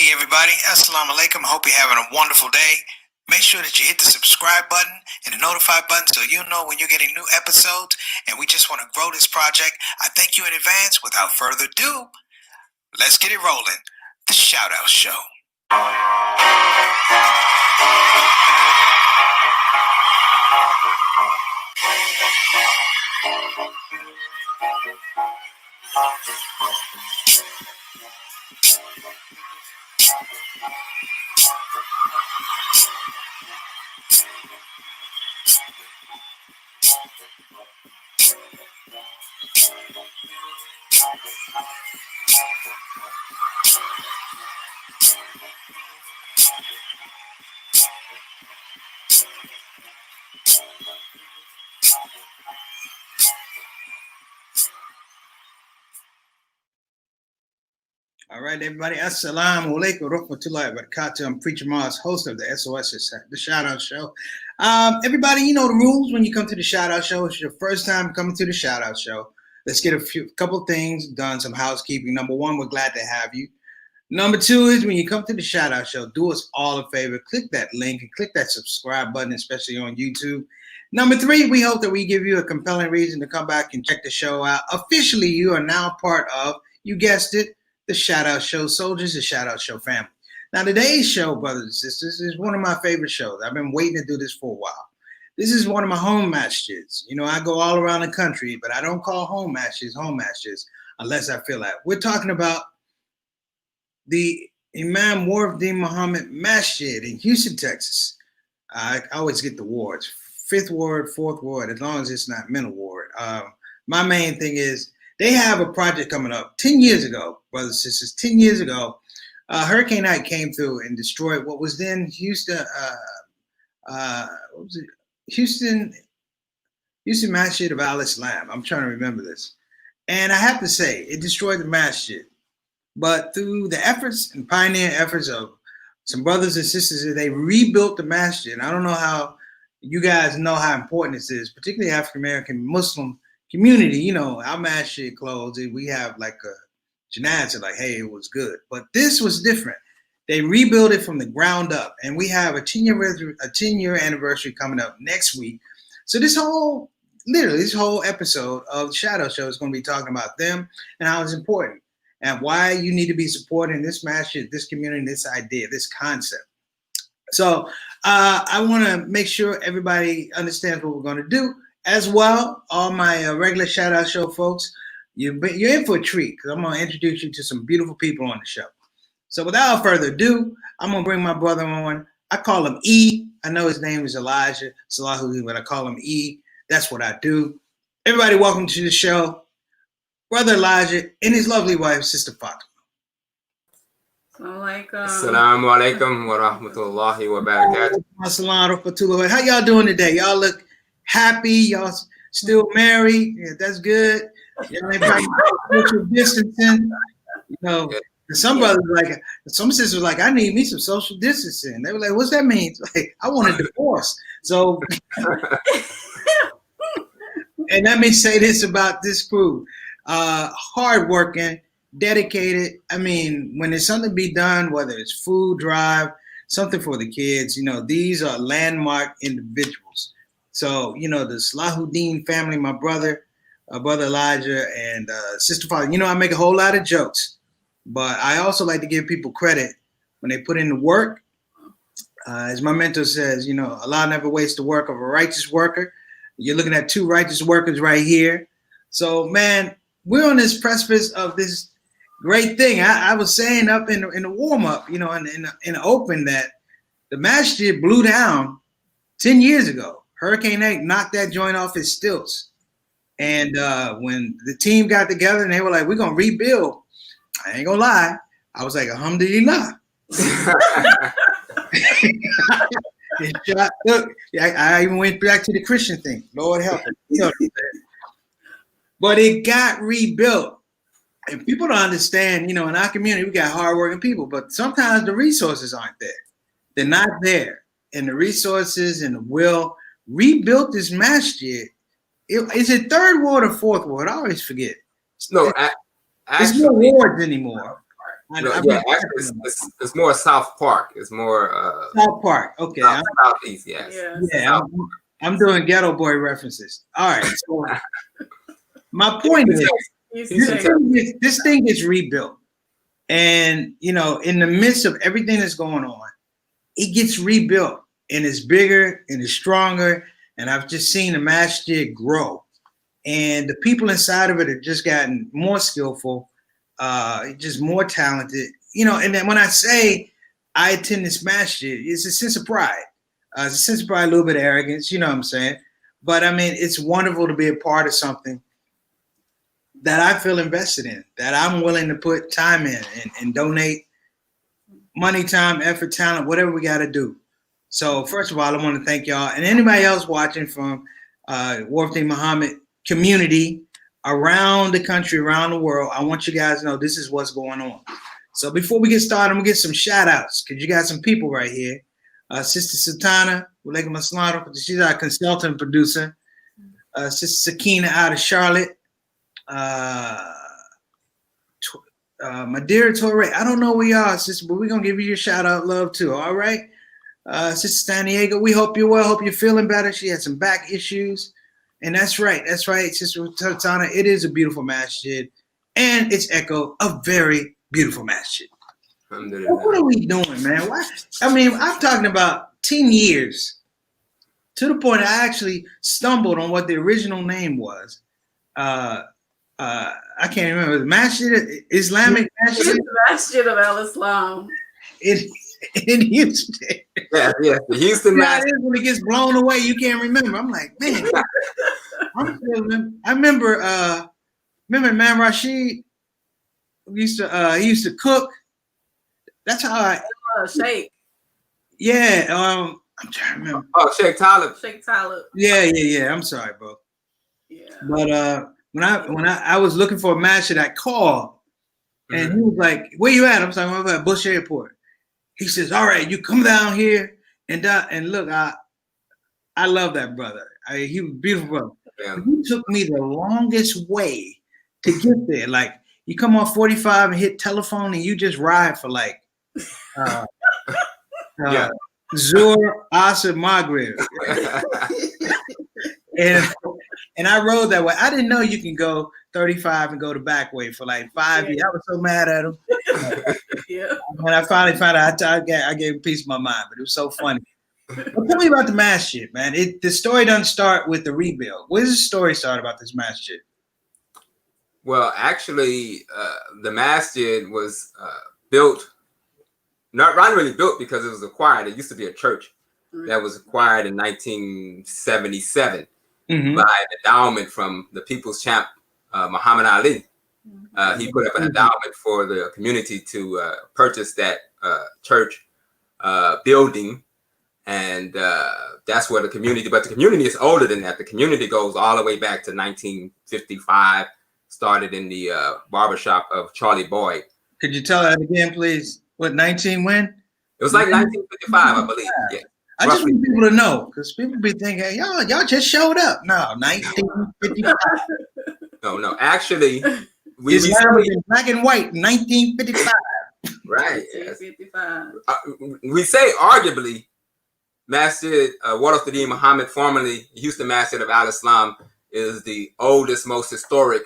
Hey everybody, Assalamu alaikum. Hope you're having a wonderful day. Make sure that you hit the subscribe button and the notify button so you know when you're getting new episodes. And we just want to grow this project. I thank you in advance. Without further ado, let's get it rolling. The Shout Out Show. All right, everybody. Assalamu alaikum rahmatullahi wa barakatuh. I'm Preacher Mars, host of the SOS, the Shout Out Show. Everybody, you know the rules when you come to the Shout Out Show. It's your first time coming to the Shout Out Show. Let's get a couple things done, some housekeeping. Number one, we're glad to have you. Number two is when you come to the Shout Out Show, do us all a favor. Click that link and click that subscribe button, especially on YouTube. Number three, we hope that we give you a compelling reason to come back and check the show out. Officially, you are now part of, you guessed it, the Shout Out Show Soldiers, the Shout Out Show family. Now, today's show, brothers and sisters, is one of my favorite shows. I've been waiting to do this for a while. This is one of my home masjids. You know, I go all around the country, but I don't call home masjids unless I feel like. We're talking about the Imam Warithdeen Muhammad Masjid in Houston, Texas. I always get the wards. 5th ward, 4th ward, as long as it's not middle ward. My main thing is, they have a project coming up 10 years ago, brothers and sisters. 10 years ago, Hurricane Ike came through and destroyed what was then Houston, Houston Masjid of Al-Islam. I'm trying to remember this. And I have to say, it destroyed the masjid. But through the efforts and pioneer efforts of some brothers and sisters, they rebuilt the masjid. I don't know how you guys know how important this is, particularly African-American Muslim community. You know, our masjid closed, we have like a janazah, like, hey, it was good. But this was different. They rebuilt it from the ground up, and we have a 10-year anniversary coming up next week. So this whole episode of the Shadow Show is going to be talking about them and how it's important and why you need to be supporting this masjid, this community, this idea, this concept. So I want to make sure everybody understands what we're going to do. As well, all my regular Shout Out Show folks, you're in for a treat because I'm going to introduce you to some beautiful people on the show. So without further ado, I'm going to bring my brother on. I call him E. I know his name is Elijah Salahuddin, but I call him E. That's what I do. Everybody, welcome to the show. Brother Elijah and his lovely wife, Sister Fatima. Assalamu alaikum wa rahmatullahi wa barakatuh. Assalamu alaikum. How y'all doing today? Y'all look happy, y'all still married. Yeah, that's good. Y'all ain't practicing social distancing. You know, some brothers like, some sisters like, I need me some social distancing. They were like, what's that mean? Like, I want a divorce. So, and let me say this about this crew: hardworking, dedicated. I mean, when there's something to be done, whether it's food drive, something for the kids, you know, these are landmark individuals. So, you know, the Salahuddin family, my brother Elijah, and Sister Father, you know, I make a whole lot of jokes, but I also like to give people credit when they put in the work. As my mentor says, you know, Allah never wastes the work of a righteous worker. You're looking at two righteous workers right here. So, man, we're on this precipice of this great thing. I was saying up in the warm-up, you know, in the open, that the masjid blew down 10 years ago. Hurricane Ike knocked that joint off its stilts. And when the team got together and they were like, we're going to rebuild, I ain't going to lie, I was like, alhamdulillah. I even went back to the Christian thing. Lord help me. You know what I'm saying? But it got rebuilt. And people don't understand, you know, in our community, we got hardworking people, but sometimes the resources aren't there. They're not there. And the resources and the will rebuilt this masjid. Is it 3rd ward or 4th ward? I always forget. No, there's no wards anymore. No, yeah, actually, it's more South Park. It's more South Park. Okay, Southeast. Yes. Yeah, I'm doing ghetto boy references. All right. So my point is, this thing gets rebuilt, and in the midst of everything that's going on, it gets rebuilt, and it's bigger and it's stronger. And I've just seen the Masjid grow, and the people inside of it have just gotten more skillful, just more talented. And then when I say I attend this Masjid, it's a sense of pride. It's a sense of pride, a little bit of arrogance, you know what I'm saying? But I mean, it's wonderful to be a part of something that I feel invested in, that I'm willing to put time in and donate money, time, effort, talent, whatever we got to do. So first of all, I want to thank y'all and anybody else watching from Warithdeen Muhammad community around the country, around the world. I want you guys to know this is what's going on. So before we get started, I'm going to get some shout outs because you got some people right here. Sister Satana, she's our consultant producer. Sister Sakina out of Charlotte. My dear Torre, I don't know where you are, sister, but we're going to give you your shout out love too. All right. Sister San Diego, we hope you're well. Hope you're feeling better. She had some back issues. And that's right. That's right, Sister Satana. It is a beautiful masjid. And it's echo a very beautiful masjid. What are we doing, man? Why? I mean, I'm talking about 10 years to the point I actually stumbled on what the original name was. I can't remember. The Masjid, Islamic Masjid? It's the Masjid of Al-Islam. In Houston. Yeah, the Houston Masjid. When it gets blown away, you can't remember. I'm like, man. I remember Man Rashid he used to cook. That's how I Sheikh. Yeah, I'm trying to remember. Oh, Sheikh Talib. Yeah. I'm sorry, bro. Yeah. But when I was looking for a masjid, I called and he was like, "Where you at?" I'm talking about Bush Airport. He says, "All right, you come down here and look, I love that brother. He was a beautiful brother. Yeah. He took me the longest way to get there. Like you come off 45 and hit telephone and you just ride for like Zur, Asr, Maghrib. And I rode that way. I didn't know you can go 35 and go the back way for like 5 years. I was so mad at him. Yeah. When I finally found out, I gave a piece of my mind, but it was so funny. Well, tell me about the Masjid, man. The story doesn't start with the rebuild. Where does the story start about this Masjid? Well, actually, the Masjid was built, not really built because it was acquired. It used to be a church that was acquired in 1977 by an endowment from the people's champ, Muhammad Ali. He put up an endowment for the community to purchase that church building. And that's where the community, but the community is older than that. The community goes all the way back to 1955, started in the barbershop of Charlie Boyd. Could you tell that again, please? What, 19 when? It was like 1955, I believe. Yeah. I just want people to know, because people be thinking, hey, y'all just showed up. No, 1955. No. Actually, we in black and white, 1955. Right. 1955. We say arguably, Masjid Warithdeen Muhammad, formerly Houston Masjid of Al-Islam, is the oldest, most historic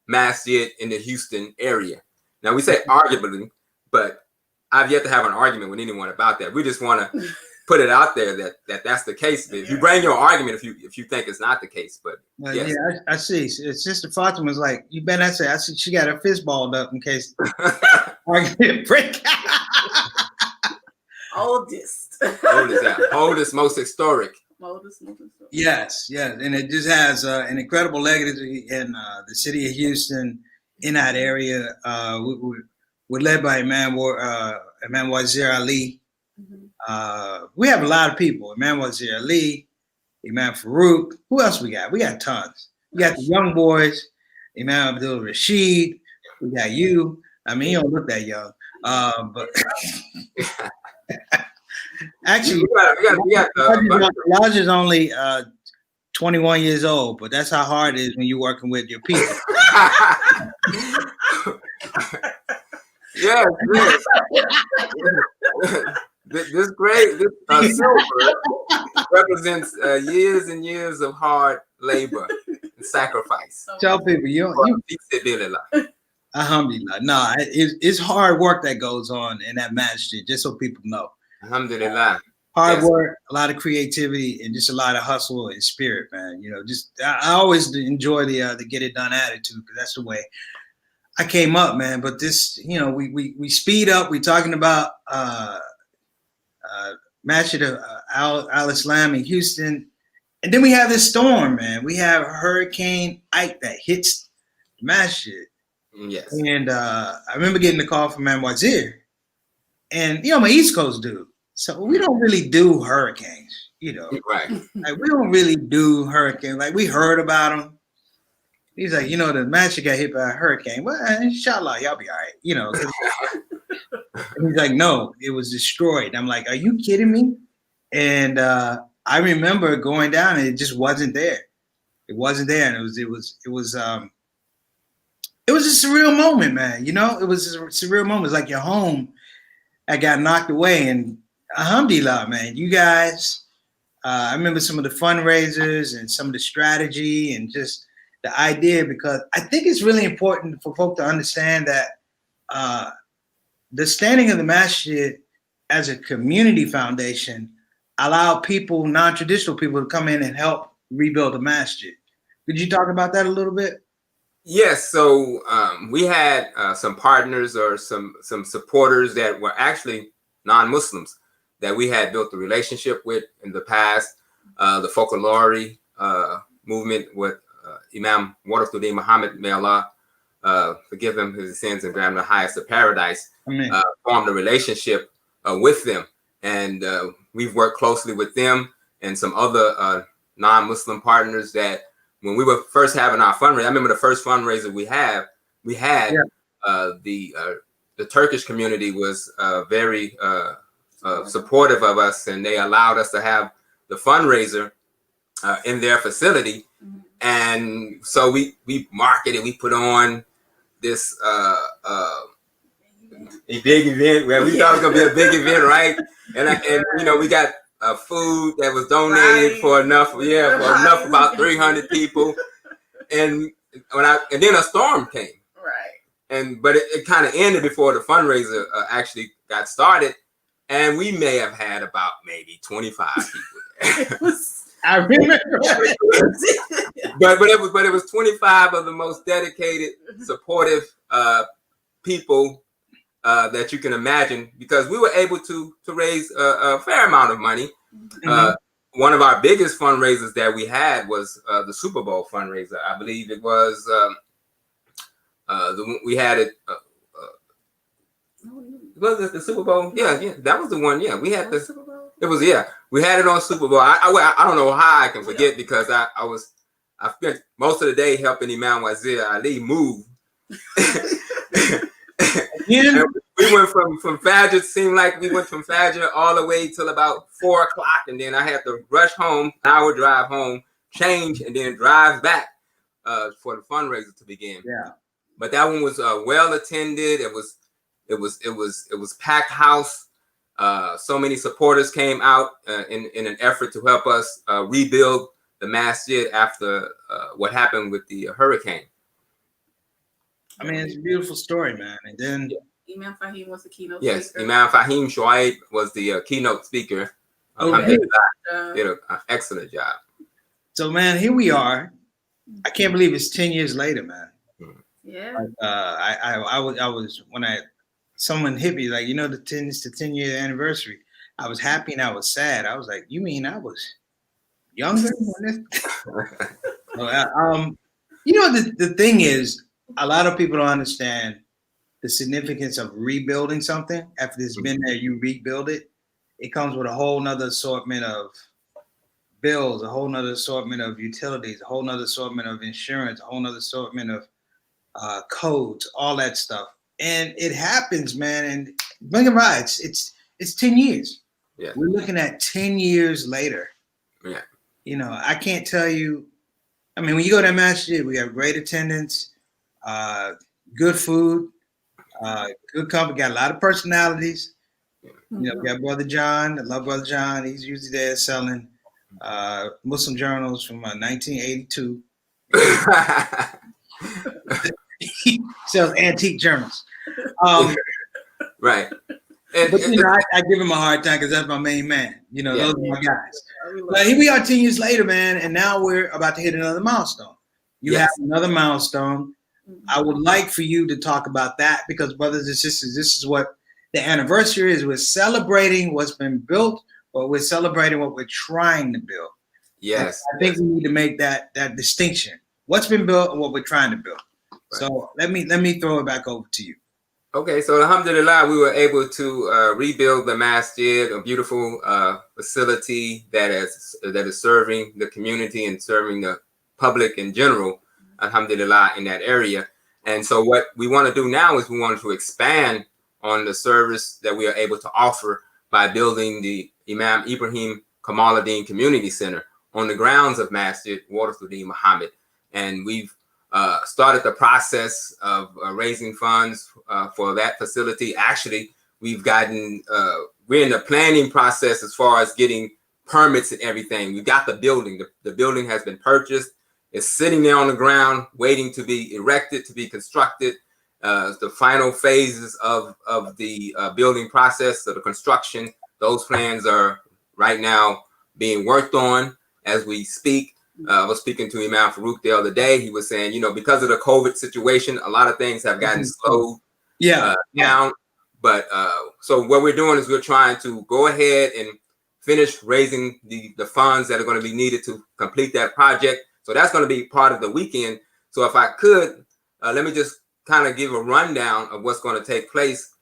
masjid in the Houston area. Now we say arguably, but I've yet to have an argument with anyone about that. We just want to put it out there that that's the case. If you bring your argument, if you think it's not the case, but yes. Yeah, I see. Sister Fatima's like, you better not say. I see she got her fist balled up in case argument break. Oldest, most historic. Yes, and it just has an incredible legacy in the city of Houston, in that area. We're led by Imam Wazir Ali. We have a lot of people. Imam Wazir Ali, Imam Farouk. Who else we got? We got tons. We got the young boys, Imam Abdul Rashid. We got you. I mean, you don't look that young. But actually, Elijah is only 21 years old, but that's how hard it is when you're working with your people. Yes, yes. This silver represents years and years of hard labor and sacrifice. Tell people alhamdulillah. No, it's hard work that goes on in that masjid, just so people know. Alhamdulillah. Hard work, a lot of creativity, and just a lot of hustle and spirit, man. You know, just I always enjoy the get it done attitude, because that's the way I came up, man. But this, you know, we speed up. We're talking about Masjid al-Islam in Houston, and then we have this storm, man. We have Hurricane Ike that hits the Masjid. Yes. And I remember getting a call from Masjid, and you know, I'm an East Coast dude, so we don't really do hurricanes, you know. Right. Like, we don't really do hurricanes. Like, we heard about them. He's like, you know, the Masjid got hit by a hurricane. Well, inshallah, y'all be all right, you know. He's like, no, it was destroyed. I'm like, are you kidding me? And I remember going down, and it just wasn't there. It wasn't there, and it was a surreal moment, man. You know, it was a surreal moment. It's like your home that got knocked away, and alhamdulillah, man. You guys, I remember some of the fundraisers and some of the strategy and just the idea, because I think it's really important for folk to understand that the standing of the masjid as a community foundation allow people, non-traditional people, to come in and help rebuild the masjid. Could you talk about that a little bit? Yes. So we had some partners or some supporters that were actually non-Muslims that we had built a relationship with in the past. The Folklore movement with Imam Warithdeen Muhammad, may Allah forgive him his sins and grant him the highest of paradise, formed a relationship with them. And we've worked closely with them and some other non-Muslim partners that when we were first having our fundraiser, I remember the first fundraiser we had the Turkish community was very supportive of us, and they allowed us to have the fundraiser in their facility. And so we marketed, we put on this a big event where we thought it was gonna be a big event, right? And you know, we got food that was donated for enough, about 300 people. And then a storm came, right? But it kind of ended before the fundraiser actually got started, and we may have had about maybe 25 people there. I remember. but it was 25 of the most dedicated, supportive people that you can imagine, because we were able to raise a fair amount of money. One of our biggest fundraisers that we had was the Super Bowl fundraiser. I believe it was we had it. Was it the Super Bowl? Yeah, that was the one. Yeah, we had the Super Bowl. It was, we had it on Super Bowl. I don't know how I can forget, because I spent most of the day helping Imam Wazir Ali move. We went from Fajr, it seemed like we went from Fajr all the way till about 4 o'clock, and then I had to rush home, an hour drive home, change, and then drive back for the fundraiser to begin. Yeah. But that one was well attended. It was packed house. So many supporters came out in an effort to help us rebuild the masjid after what happened with the hurricane. I mean, it's a beautiful story, man. And then Imam Fahim was the keynote speaker. Yes, speaker. Imam Fahim ShOUT was the keynote speaker. Did an excellent job. So, man, here we are. I can't believe it's 10 years later, man. Yeah. I was when someone hit me like, you know, it's the 10-year anniversary. I was happy and I was sad. I was like, you mean I was younger? You know, the thing is, a lot of people don't understand the significance of rebuilding something. After it's been there, you rebuild it. It comes with a whole nother assortment of bills, a whole nother assortment of utilities, a whole nother assortment of insurance, a whole nother assortment of codes, all that stuff. And it happens, man. And bring it right. It's 10 years. Yeah. We're looking at 10 years later. Yeah. You know, I can't tell you. I mean, when you go to that masjid, we have great attendance, good food. Good company, got a lot of personalities. Mm-hmm. You know, we got Brother John. I love Brother John. He's usually there selling Muslim journals from 1982. He sells antique journals. Right. But you know, I give him a hard time because that's my main man. You know, Yeah. those are my guys. But here we are 10 years later, man, and now we're about to hit another milestone. You Yes. have another milestone. I would like for you to talk about that because, brothers and sisters, this is what the anniversary is. We're celebrating what's been built, but we're celebrating what we're trying to build. Yes. And I think we need to make that distinction. What's been built and what we're trying to build. Right. So let me throw it back over to you. Okay, so alhamdulillah, we were able to rebuild the masjid, a beautiful facility that is serving the community and serving the public in general, alhamdulillah, in that area. And so what we want to do now is we want to expand on the service that we are able to offer by building the Imam Ibrahim Kamaluddin Community Center on the grounds of Masjid Warithdeen Muhammad. And we've started the process of raising funds for that facility. Actually, we're in the planning process as far as getting permits and everything. We got the building. The building has been purchased. It's sitting there on the ground, waiting to be erected, to be constructed. The final phases of the building process, so the construction, those plans are right now being worked on as we speak. I was speaking to Imam Farouk the other day. He was saying, you know, because of the COVID situation, a lot of things have gotten slowed down. But so what we're doing is we're trying to go ahead and finish raising the funds that are going to be needed to complete that project. So that's going to be part of the weekend. So if I could, let me just kind of give a rundown of what's going to take place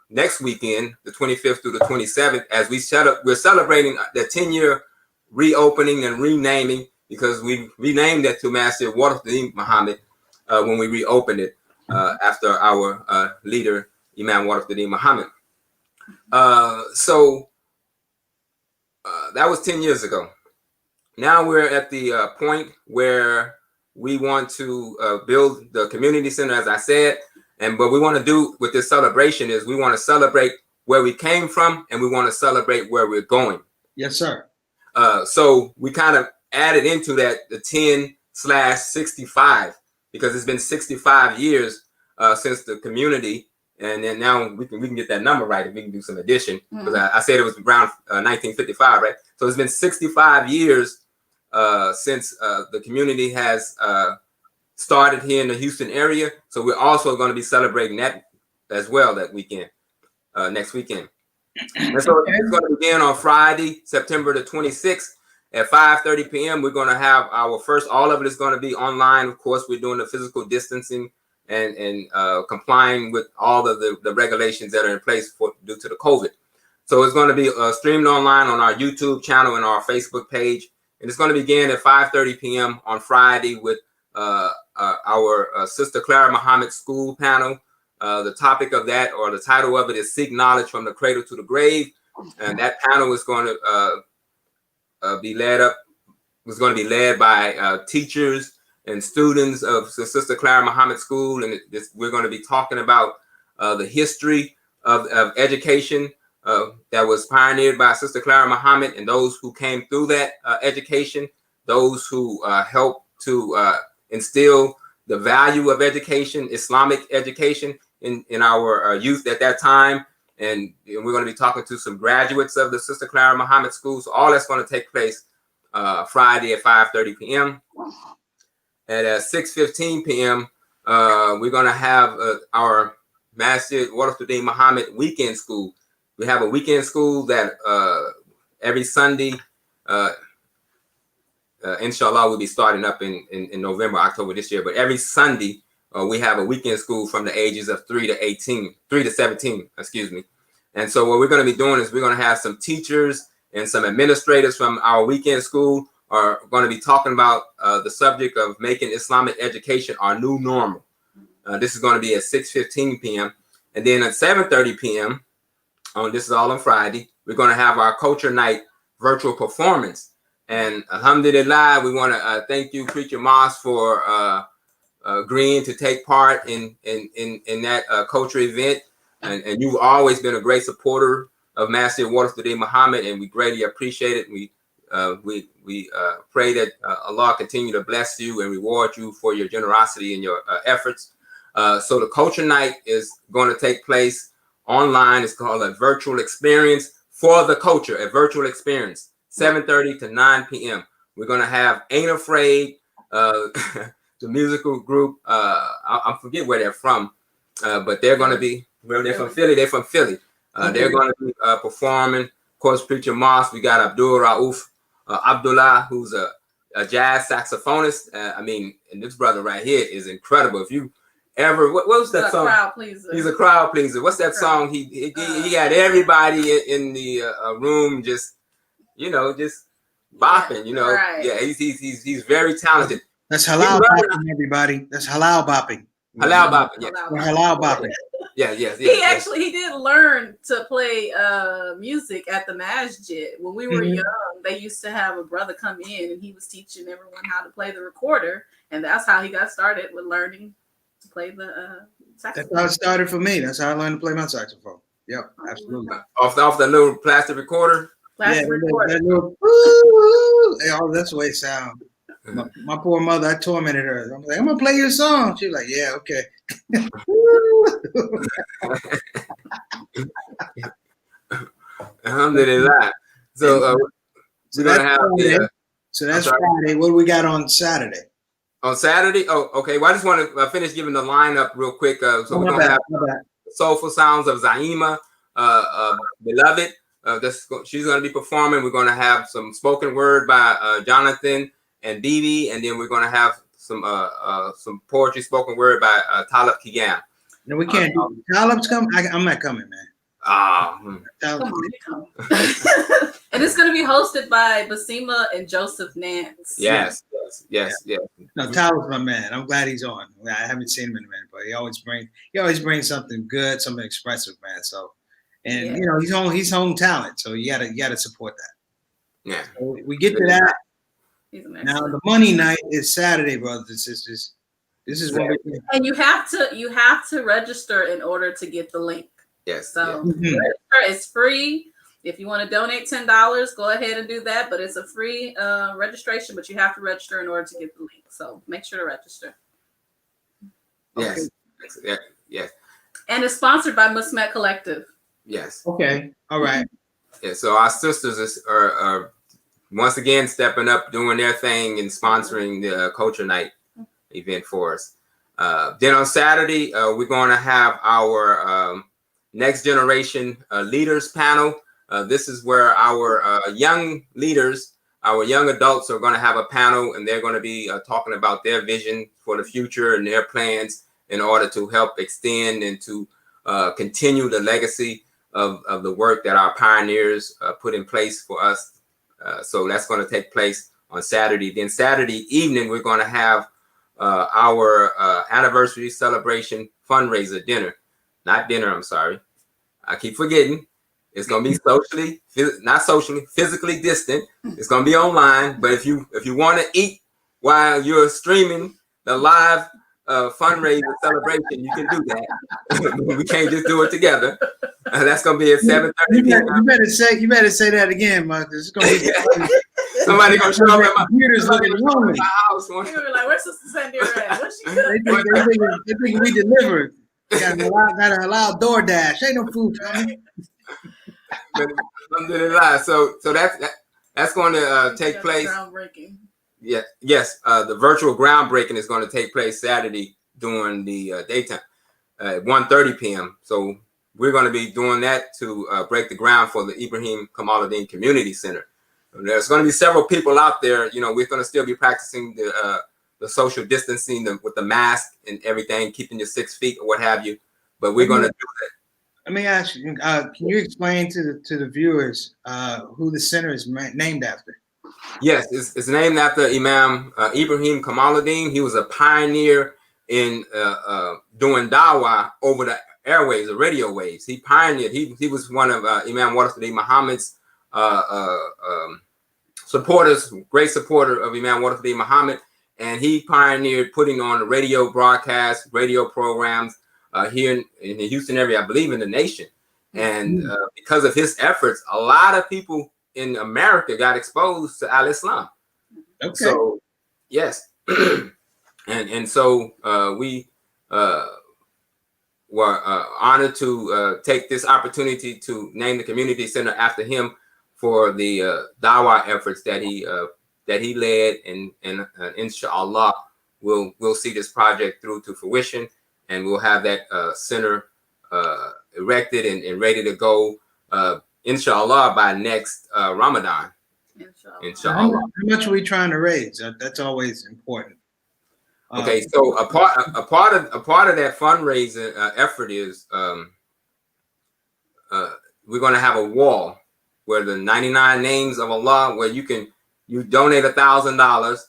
next weekend, the 25th through the 27th, as we're celebrating the 10-year reopening and renaming, because we renamed it to Masjid Warithdeen Muhammad when we reopened it after our leader, Imam Warithdeen Muhammad. So that was 10 years ago. Now we're at the point where we want to build the community center, as I said. And what we want to do with this celebration is we want to celebrate where we came from and we want to celebrate where we're going. Yes, sir. So we kind of added into that the 10/65 because it's been 65 years since the community, and then now we can get that number right if we can do some addition, because I said it was around 1955, right? So it's been 65 years since the community has started here in the Houston area. So we're also going to be celebrating that as well that weekend, next weekend. And so it's going to begin on Friday, September the 26th at 5:30 p.m. We're going to have our first, all of it is going to be online. Of course, we're doing the physical distancing and complying with all of the regulations that are in place due to the COVID. So it's going to be streamed online on our YouTube channel and our Facebook page. And it's going to begin at 5:30 p.m. on Friday with our Sister Clara Muhammad School panel. The topic of that, or the title of it, is Seek Knowledge from the Cradle to the Grave. And that panel is going to be led by teachers and students of the Sister Clara Muhammad School. And we're going to be talking about the history of education that was pioneered by Sister Clara Muhammad and those who came through that education, those who helped to instill the value of education, Islamic education, in our youth at that time. And we're going to be talking to some graduates of the Sister Clara Muhammad School. So all that's going to take place Friday at 5:30 p.m. And at 6:15 p.m., we're going to have our Masjid Warithdeen Muhammad Weekend School. We have a weekend school that every Sunday, inshallah, we'll be starting up in November, October this year. But every Sunday, we have a weekend school from the ages of 3 to 17, excuse me. And so what we're going to be doing is we're going to have some teachers and some administrators from our weekend school are going to be talking about the subject of making Islamic education our new normal. This is going to be at 6:15 p.m. And then at 7:30 p.m., this is all on Friday, we're going to have our Culture Night virtual performance. And alhamdulillah, we want to thank you, Preacher Moss, for agreeing to take part in that culture event. And you've always been a great supporter of Masjid Warithdeen Muhammad, and we greatly appreciate it. We pray that Allah continue to bless you and reward you for your generosity and your efforts. So the culture night is going to take place online. It's called a virtual experience for the culture, a virtual experience, 7:30 to 9 p.m. We're going to have Ain't Afraid, the musical group. I forget where they're from, but they're going to be, they're from Philly. They're from Philly. They're going to be performing. Of course, Preacher Moss. We got Abdul Rauf Abdullah, who's a jazz saxophonist. I mean, and this brother right here is incredible. If you ever, what was that song? Crowd pleaser. He's a crowd pleaser. What's that song? He got everybody in the room just, just bopping. Right. Yeah, he's very talented. That's halal bopping, everybody. That's halal bopping. Halal bopping. Yeah. Halal bopping. Yeah. He did learn to play music at the Masjid. When we were young, they used to have a brother come in and he was teaching everyone how to play the recorder, and that's how he got started with learning to play the saxophone. That's how it started for me. That's how I learned to play my saxophone. Yep, absolutely. Off the little plastic recorder. Recorder. That little, oh, that's the way it sounds. My poor mother, I tormented her. I'm like, I'm gonna play your song. She was like, yeah, okay. Alhamdulillah. So we're gonna have so that's Friday. What do we got on Saturday? On Saturday? Oh, okay. Well, I just want to finish giving the lineup real quick. So we're gonna have Soulful Sounds of Zaima, Beloved. She's gonna be performing. We're gonna have some spoken word by Jonathan and Bibi, and then we're gonna have some poetry spoken word by Talib Kiyam. No, we can't do Talib's coming. I'm not coming, man. Come on. And it's gonna be hosted by Basima and Joseph Nance. Yes. No, Talib's my man. I'm glad he's on. I haven't seen him in a minute, but he always brings something good, something expressive, man. So, and he's home talent, so you gotta support that. Yeah. So we get to that. Now the money night is Saturday, brothers and sisters. This is what we do. And you have to register in order to get the link. Yes. So it's free. If you want to donate $10, go ahead and do that. But it's a free registration, but you have to register in order to get the link. So make sure to register. Yes. Okay. Yes. And it's sponsored by Musmet Collective. Yes. Okay. All right. Yeah. So our sisters are once again stepping up, doing their thing, and sponsoring the Culture Night event for us. Then on Saturday, we're going to have our Next Generation Leaders panel. This is where our young leaders, our young adults are going to have a panel, and they're going to be talking about their vision for the future and their plans in order to help extend and to continue the legacy of the work that our pioneers put in place for us. So that's going to take place on Saturday. Then Saturday evening, we're going to have our anniversary celebration fundraiser dinner. Not dinner, I'm sorry. I keep forgetting. It's going to be physically distant. It's going to be online. But if you want to eat while you're streaming the live fundraiser celebration, you can do that. We can't just do it together. That's going to be at 7:30 p.m. You better say that again, Marcus. It's going to be somebody going to show up at my computers looking lonely. You were like, "Where's Sister Sandira at? What's she doing?" They think we delivered. Got to allow DoorDash. Ain't no food coming. So that's going to take place. Groundbreaking. Yeah. Yes. The virtual groundbreaking is going to take place Saturday during the daytime at 1:30 p.m. So we're going to be doing that to break the ground for the Ibrahim Kamaluddin Community Center. There's going to be several people out there. We're going to still be practicing the social distancing with the mask and everything, keeping your 6 feet or what have you. But we're going to do that. Let me ask you, can you explain to the viewers who the center is named after? Yes, it's named after Imam Ibrahim Kamaluddin. He was a pioneer in doing dawah over the airwaves, the radio waves. He pioneered. He was one of Imam Warithdeen Muhammad's supporters, great supporter of Imam Warithdeen Muhammad. and he pioneered putting on the radio broadcasts, radio programs here in the Houston area, I believe in the nation. And because of his efforts, a lot of people in America got exposed to Al-Islam. Okay. So, yes. and so we were honored to take this opportunity to name the community center after him for the Dawah efforts that he led, and inshallah we'll see this project through to fruition, and we'll have that center erected and ready to go inshallah by next Ramadan. Inshallah. How much are we trying to raise? That's always important. Okay, so a part of that fundraising effort is we're going to have a wall where the 99 names of Allah, where you donate $1,000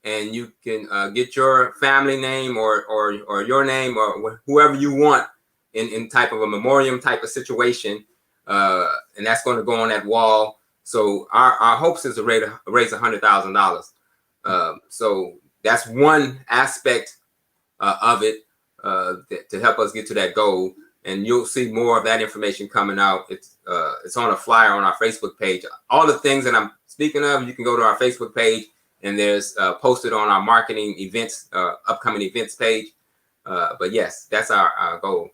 and you can get your family name or your name or whoever you want in type of a memoriam type of situation, and that's going to go on that wall. So our hopes is to raise $100,000. So that's one aspect of it to help us get to that goal. And you'll see more of that information coming out. It's on a flyer on our Facebook page. All the things that I'm speaking of, you can go to our Facebook page, and there's posted on our marketing events, upcoming events page. But yes, that's our goal.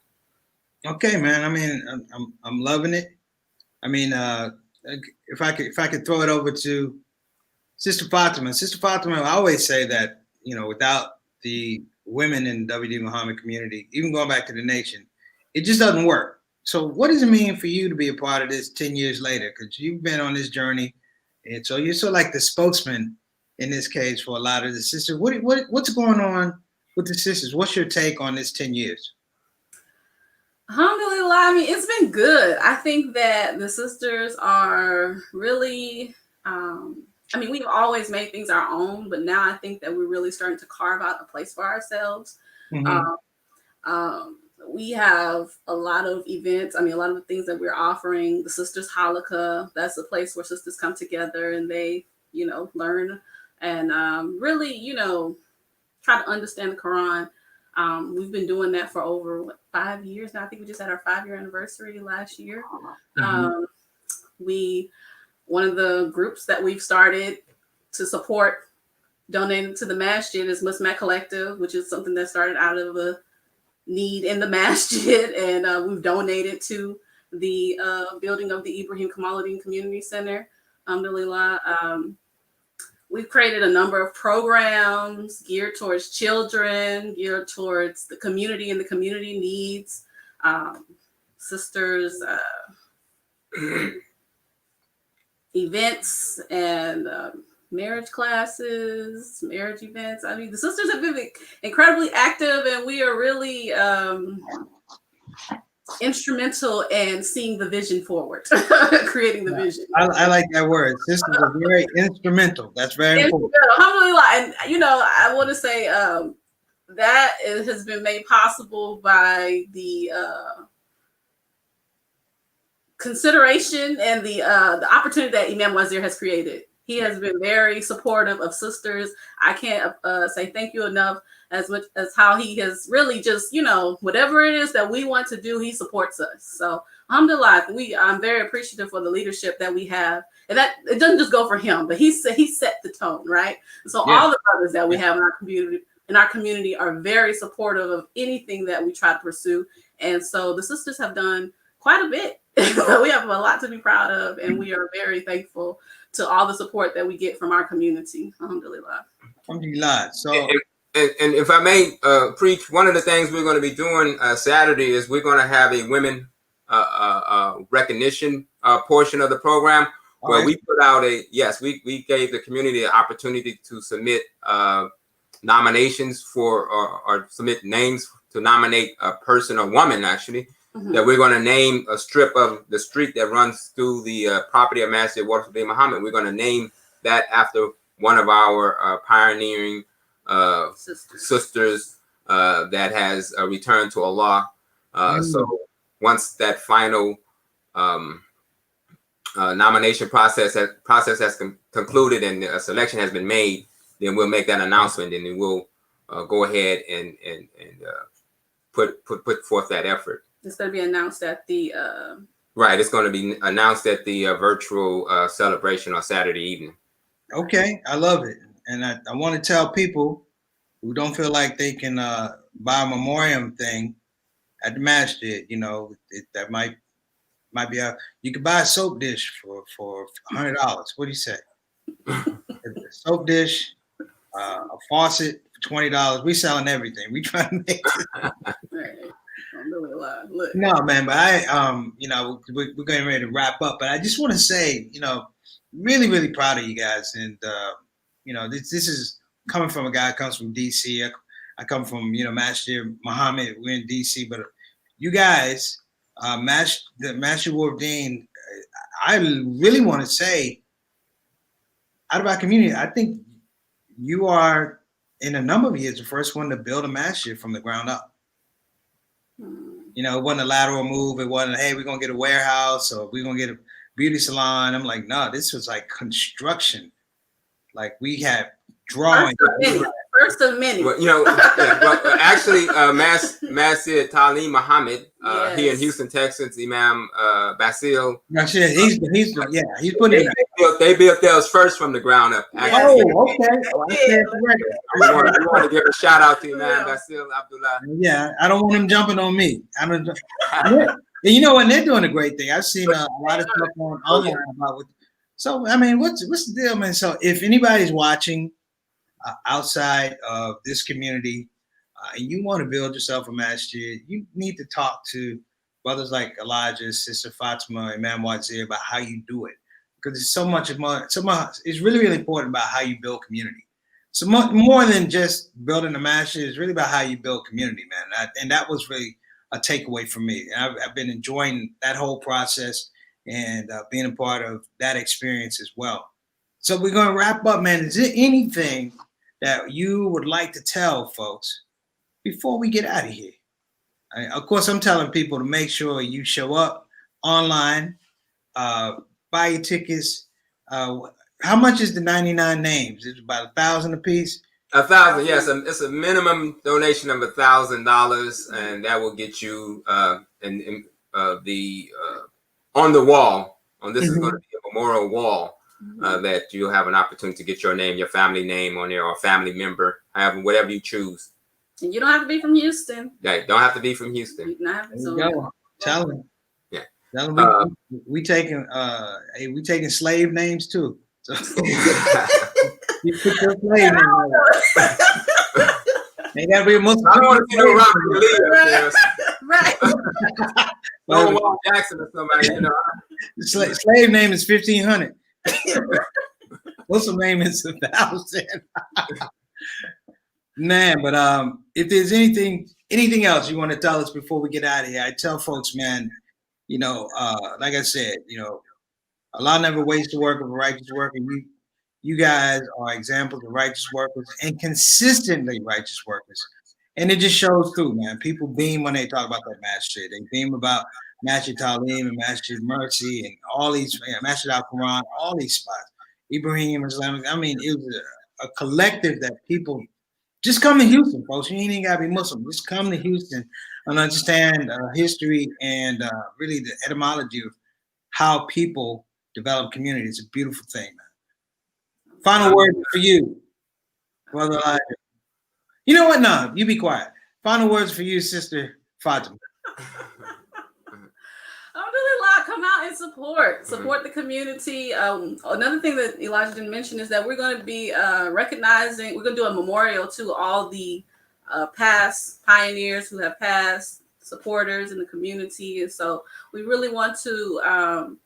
Okay, man. I mean, I'm loving it. I mean, if I could throw it over to Sister Fatima. Sister Fatima, I always say that, without the women in the WD Muhammad community, even going back to the nation, it just doesn't work. So what does it mean for you to be a part of this 10 years later? Because you've been on this journey, and so you're sort of like the spokesman in this case for a lot of the sisters. What's going on with the sisters? What's your take on this 10 years? Alhamdulillah, I mean, it's been good. I think that the sisters are really, we've always made things our own, but now I think that we're really starting to carve out a place for ourselves. We have a lot of events. A lot of the things that we're offering, the Sisters Halakha, that's a place where sisters come together and they, learn and really, try to understand the Quran. We've been doing that for over 5 years now. I think we just had our 5-year anniversary last year. One of the groups that we've started to support donating to the Masjid is Musmat Collective, which is something that started out of a need in the Masjid, and we've donated to the building of the Ibrahim Kamaluddin Community Center. Alhamdulillah. We've created a number of programs geared towards children, geared towards the community and the community needs. Sisters events and marriage classes, marriage events. The sisters have been incredibly active, and we are really instrumental in seeing the vision forward, creating the vision. I like that word. Sisters are very instrumental. That's very important. Alhamdulillah. And I want to say that has been made possible by the consideration and the opportunity that Imam Wazir has created. He has been very supportive of sisters. I can't say thank you enough as much as how he has really just, whatever it is that we want to do, he supports us. So alhamdulillah, I'm very appreciative for the leadership that we have. And that it doesn't just go for him, but he set the tone, right? So all the brothers that we have in our community are very supportive of anything that we try to pursue. And so the sisters have done quite a bit. We have a lot to be proud of, and we are very thankful to all the support that we get from our community. Alhamdulillah. Alhamdulillah. So, and if I may preach, one of the things we're going to be doing Saturday is we're going to have a women recognition portion of the program where we put out we gave the community an opportunity to submit nominations for or submit names to nominate a person or woman actually. That we're going to name a strip of the street that runs through the property of Masjid Warithdeen Muhammad. We're going to name that after one of our pioneering sisters that has returned to Allah. So once that final nomination process has concluded and a selection has been made, then we'll make that announcement, and then we'll go ahead and put forth that effort. It's going to be announced at the right. It's going to be announced at the virtual celebration on Saturday evening. Okay, I love it, and I want to tell people who don't feel like they can buy a memoriam thing at the Masjid. You know, that might be you could buy a soap dish for $100. What do you say? A soap dish, a faucet for $20. We selling everything. We trying to make it. No, man, but you know, we're getting ready to wrap up. But I just want to say, you know, really, really proud of you guys, and you know, this is coming from a guy who comes from DC. I come from, you know, Masjid Muhammad. We're in DC, but you guys, the Masjid Warithdeen, I really want to say, out of our community, I think you are, in a number of years, the first one to build a masjid from the ground up. You know, it wasn't a lateral move. It wasn't, hey, we're going to get a warehouse or we're going to get a beauty salon. I'm like, no, this was like construction. Like we had drawing. First of many. Well, you know, actually, Masjid Talim Muhammad here in Houston, Texas, Imam Basil. He's putting it. They built theirs first from the ground up. Actually. Oh, okay. I want to give a shout out to Imam Basil Abdullah. Yeah, I don't want him jumping on me. You know, and they're doing a great thing. I've seen a lot of stuff online about it. So, I mean, what's the deal, man? So, if anybody's watching outside of this community and you want to build yourself a masjid, you need to talk to brothers like Elijah, Sister Fatima, Imam Wazir about how you do it. Because it's so much, it's really, really important about how you build community. So more than just building a masjid, it's really about how you build community, man. And that was really a takeaway for me. And I've been enjoying that whole process and being a part of that experience as well. So we're going to wrap up, man. Is there anything that you would like to tell folks before we get out of here? Of course, I'm telling people to make sure you show up online, buy your tickets. How much is the 99 names? It's about 1,000 a piece. 1,000, yes. It's a minimum donation of $1,000, and that will get you on the wall. This is going to be a memorial wall that you'll have an opportunity to get your name, your family name on there, or family member, whatever you choose. And you don't have to be from Houston. Yeah, don't have to be from Houston. You don't have to. There you go. Tell them. Yeah. Tell them we taking slave names too. So you put your slave name on it. Ain't gotta be a Muslim. I don't want to see no rock right. Stonewall Jackson or somebody, you know. Slave name is 1,500. Muslim name is 1,000. Man, but if there's anything else you want to tell us before we get out of here, I tell folks, man, you know, like I said, you know, Allah never wastes the work of a righteous worker. You guys are examples of righteous workers and consistently righteous workers. And it just shows through, man. People beam when they talk about that masjid. They beam about Masjid Talim and Masjid Mercy and all these, Masjid Al-Quran, all these spots. Ibrahim Islamic. I mean, it was a collective that people just come to Houston, folks. You ain't even got to be Muslim. Just come to Houston and understand history and really the etymology of how people develop community. It's a beautiful thing, man. Final word for you, Brother Elijah. You know what? No, you be quiet. Final words for you, Sister Fatima. Come out and support the community. Another thing that Elijah didn't mention is that we're going to be recognizing, we're going to do a memorial to all the past pioneers who have passed, supporters in the community. And so we really want to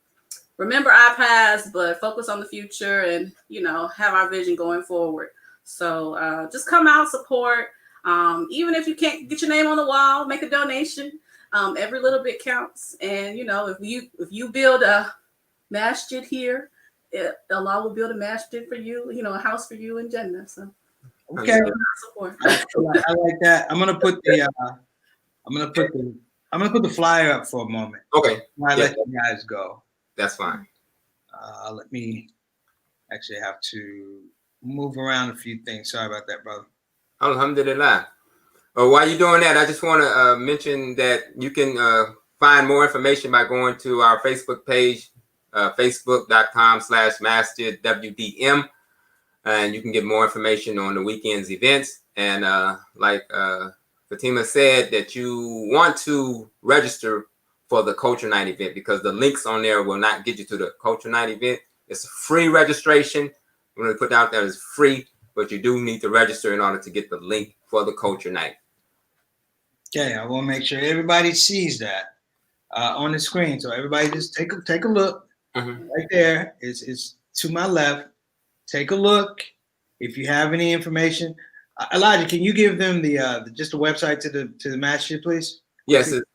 remember our past, but focus on the future and, you know, have our vision going forward. So just come out, support. Even if you can't get your name on the wall, make a donation. Every little bit counts. And, you know, if you build a masjid here, Allah will build a masjid for you, you know, a house for you in Jannah. So okay. I like that. I'm gonna put the flyer up for a moment. Okay. I let you guys go. That's fine. Let me actually have to move around a few things. Sorry about that, brother. Alhamdulillah. While you're doing that, I just want to mention that you can find more information by going to our Facebook page, facebook.com/masjidwdm, and you can get more information on the weekend's events. And like Fatima said, that you want to register for the Culture Night event, because the links on there will not get you to the Culture Night event. It's a free registration. We're going to put out there it's free, but you do need to register in order to get the link for the Culture Night. Okay, I want to make sure everybody sees that on the screen. So everybody just take a look. Right there. It's to my left. Take a look. If you have any information, Elijah, can you give them the just the website to the Masjid, please? Yes, it's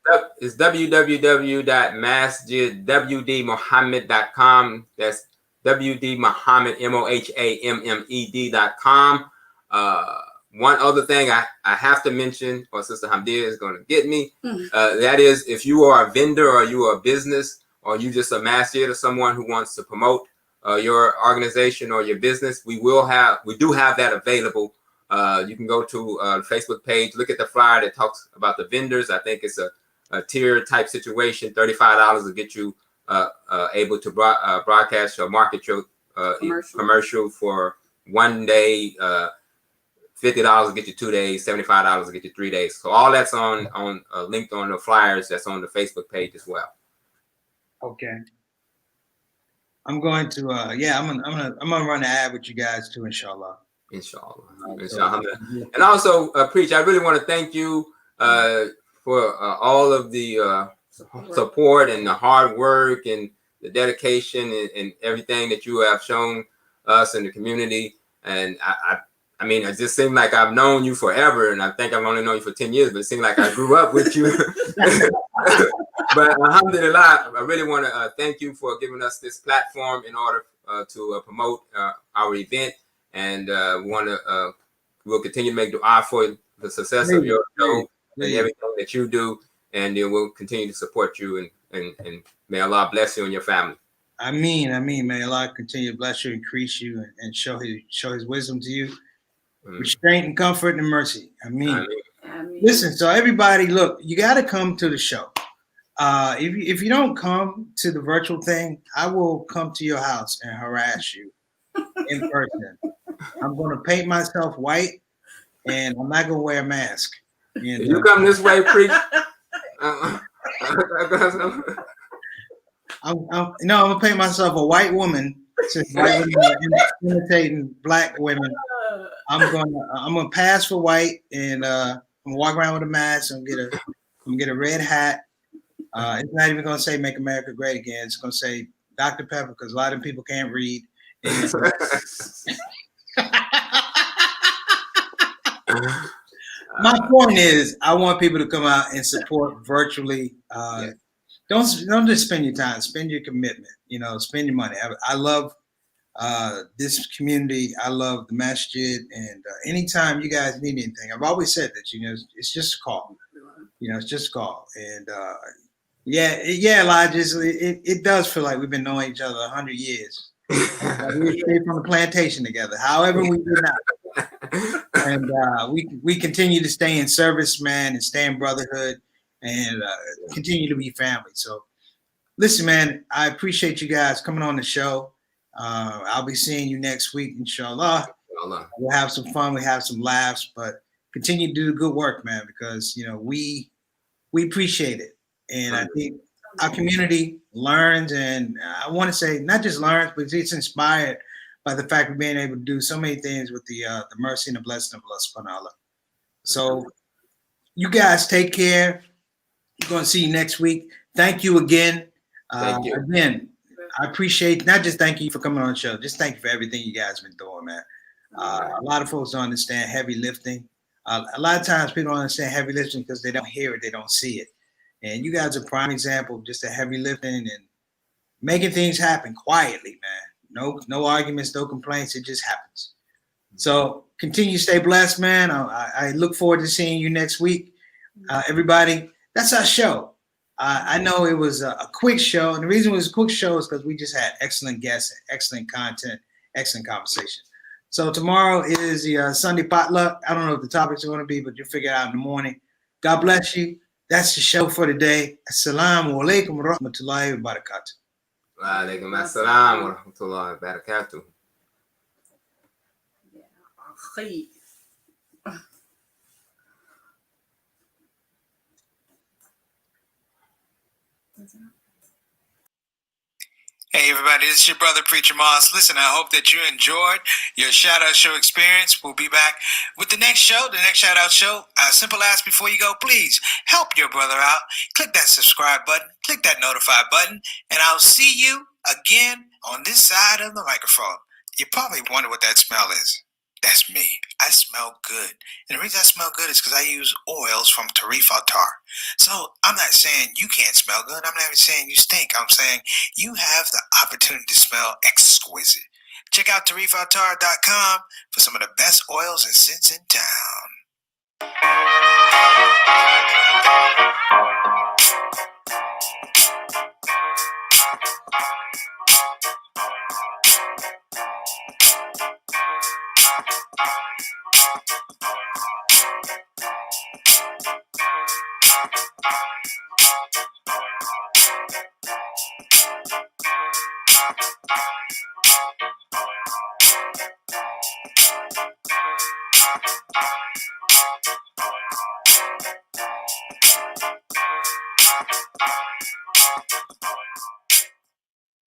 www.masjiddmuhammad.com. That's WD Muhammad MOHAMMED.com. One other thing I have to mention, or Sister Hamdia is going to get me, that is, if you are a vendor or you are a business or you just a masjid or someone who wants to promote your organization or your business, we do have that available. You can go to the Facebook page, look at the flyer that talks about the vendors. I think it's a tier type situation. $35 will get you able to broadcast or market your commercial for 1 day. $50 will get you 2 days. $75 will get you 3 days. So all that's on linked on the flyers. That's on the Facebook page as well. Okay. I'm going to I'm gonna run an ad with you guys too, inshallah. Inshallah. And also, Preach, I really want to thank you for all of the support and the hard work and the dedication and everything that you have shown us in the community. And I mean, it just seemed like I've known you forever, and I think I've only known you for 10 years, but it seemed like I grew up with you. But alhamdulillah, I really want to thank you for giving us this platform in order to promote our event. And we'll continue to make dua for the success of your show and everything that you do. And then we'll continue to support you, and may Allah bless you and your family. I mean, may Allah continue to bless you, increase you, and show his wisdom to you. With strength and comfort and mercy. I mean. Listen, so everybody, look, you got to come to the show. If you don't come to the virtual thing, I will come to your house and harass you in person. I'm going to paint myself white, and I'm not going to wear a mask. You come this way, Preach. I'm going to paint myself a white woman, since white women are imitating black women. I'm gonna pass for white, and I'm gonna walk around with a mask. I'm gonna get a red hat. It's not even gonna say "Make America Great Again." It's gonna say Dr. Pepper, because a lot of people can't read. My point is, I want people to come out and support virtually. Don't just spend your time, spend your commitment. Spend your money. I love this community. I love the Masjid, and anytime you guys need anything, I've always said that it's just a call. It's just a call. And Elijah, it does feel like we've been knowing each other 100 years. We came from the plantation together. However, we did not. And we continue to stay in service, man, and stay in brotherhood, and continue to be family. So, listen, man, I appreciate you guys coming on the show. I'll be seeing you next week, inshallah. We'll have some fun, we have some laughs, but continue to do the good work, man, because we appreciate it. And I think our community learns, and I want to say not just learns, but it's inspired by the fact of being able to do so many things with the mercy and the blessing of Allah subhanahu wa ta'ala. So you guys take care. We're going to see you next week. Thank you again. Thank you. Again, I appreciate, not just thank you for coming on the show, just thank you for everything you guys have been doing, man. A lot of folks don't understand heavy lifting. A lot of times people don't understand heavy lifting because they don't hear it, they don't see it. And you guys are a prime example of just a heavy lifting and making things happen quietly, man. No arguments, no complaints. It just happens. So continue to stay blessed, man. I look forward to seeing you next week. Everybody, that's our show. I know it was a quick show, and the reason it was a quick show is because we just had excellent guests, excellent content, excellent conversation. So tomorrow is the Sunday potluck. I don't know what the topics are going to be, but you'll figure it out in the morning. God bless you. That's the show for today. Assalamu alaikum wa rahmatullahi wa barakatuh. Wa alaikum assalam wa rahmatullahi wa barakatuh. Yeah. Hey everybody, this is your brother Preacher Moss. Listen, I hope that you enjoyed your shout out show experience. We'll be back with the next show, the next shout out show. Simple ask before you go, please help your brother out. Click that subscribe button, click that notify button, and I'll see you again on this side of the microphone. You probably wonder what that smell is. That's me. I smell good. And the reason I smell good is because I use oils from Warithdeen. So I'm not saying you can't smell good. I'm not even saying you stink. I'm saying you have the opportunity to smell exquisite. Check out Warithdeen.com for some of the best oils and scents in town.